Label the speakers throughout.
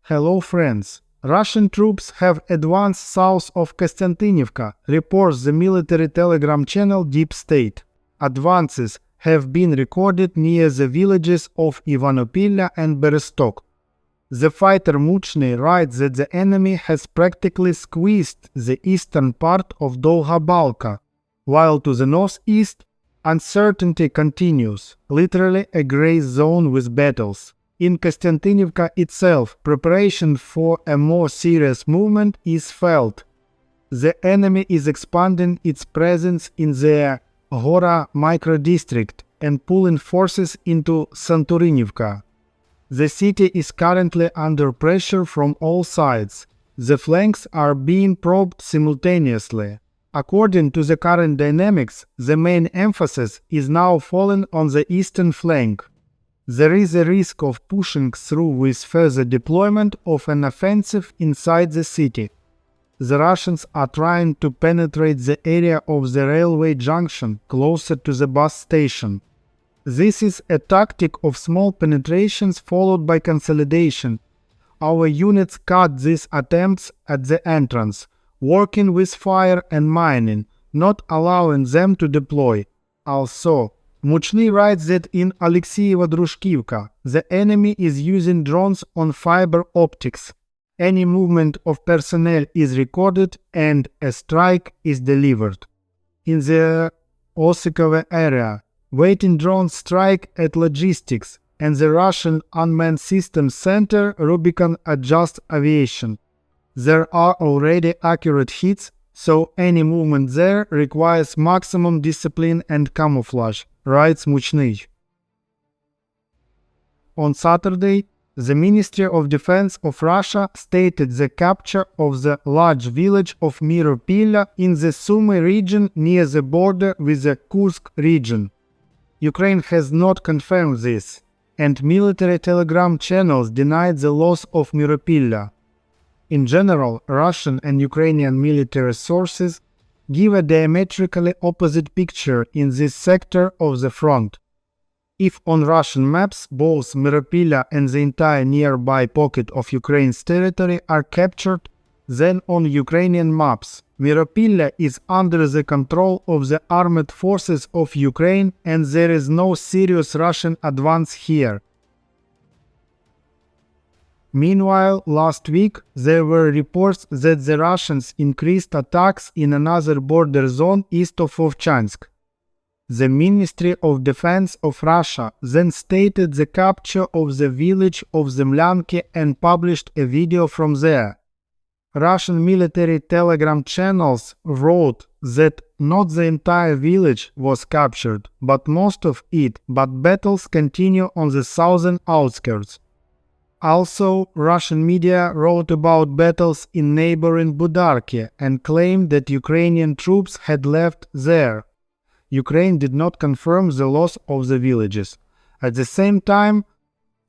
Speaker 1: Hello friends. Russian troops have advanced south of Kostiantynivka, reports the military telegram channel Deep State. Advances have been recorded near the villages of Ivanopillia and Berestok. The fighter Muchny writes that the enemy has practically squeezed the eastern part of Dolga Balka, while to the northeast, uncertainty continues, literally a gray zone with battles. In Kostiantynivka itself, preparation for a more serious movement is felt. The enemy is expanding its presence in the Hora microdistrict and pulling forces into Santurynivka. The city is currently under pressure from all sides. The flanks are being probed simultaneously. According to the current dynamics, the main emphasis is now falling on the eastern flank. There is a risk of pushing through with further deployment of an offensive inside the city. The Russians are trying to penetrate the area of the railway junction closer to the bus station. This is a tactic of small penetrations followed by consolidation. Our units cut these attempts at the entrance, working with fire and mining, not allowing them to deploy. Also, Muchny writes that in Oleksiievo-Druzhkivka, the enemy is using drones on fiber optics. Any movement of personnel is recorded and a strike is delivered. In the Osykove area, waiting drones strike at logistics, and the Russian Unmanned Systems Center Rubikon adjusts aviation. There are already accurate hits, so any movement there requires maximum discipline and camouflage, writes Muchny. On Saturday, the Ministry of Defense of Russia stated the capture of the large village of Myropillia in the Sumy Region near the border with the Kursk region. Ukraine has not confirmed this, and military telegram channels denied the loss of Myropillia. In general, Russian and Ukrainian military sources give a diametrically opposite picture in this sector of the front. If on Russian maps both Myropillia and the entire nearby pocket of Ukraine's territory are captured, then on Ukrainian maps, Myropillia is under the control of the armed forces of Ukraine and there is no serious Russian advance here. Meanwhile, last week, there were reports that the Russians increased attacks in another border zone east of Vovchansk. The Ministry of Defense of Russia then stated the capture of the village of Zemlianky and published a video from there. Russian military telegram channels wrote that not the entire village was captured, but most of it, but battles continue on the southern outskirts. Also, Russian media wrote about battles in neighboring Budarky and claimed that Ukrainian troops had left there. Ukraine did not confirm the loss of the villages. At the same time,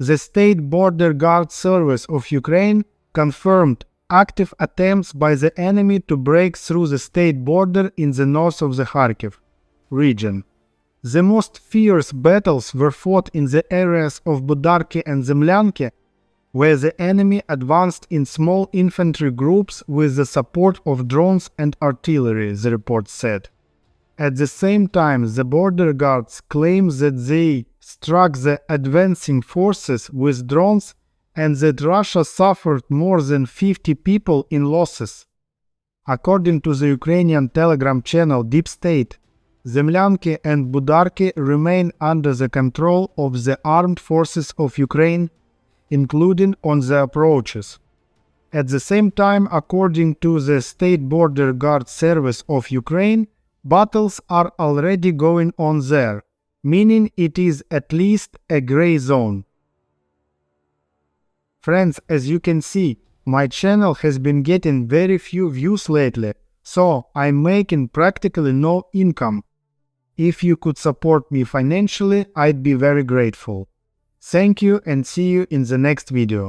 Speaker 1: the State Border Guard Service of Ukraine confirmed active attempts by the enemy to break through the state border in the north of the Kharkiv region. The most fierce battles were fought in the areas of Budarky and Zemlianky, where the enemy advanced in small infantry groups with the support of drones and artillery, the report said. At the same time, the border guards claim that they struck the advancing forces with drones and that Russia suffered more than 50 people in losses. According to the Ukrainian telegram channel Deep State, Zemlianky and Budarky remain under the control of the armed forces of Ukraine, including on the approaches. At the same time, according to the State Border Guard Service of Ukraine, battles are already going on there, meaning it is at least a gray zone. Friends, as you can see, my channel has been getting very few views lately, so I'm making practically no income. If you could support me financially, I'd be very grateful. Thank you and see you in the next video.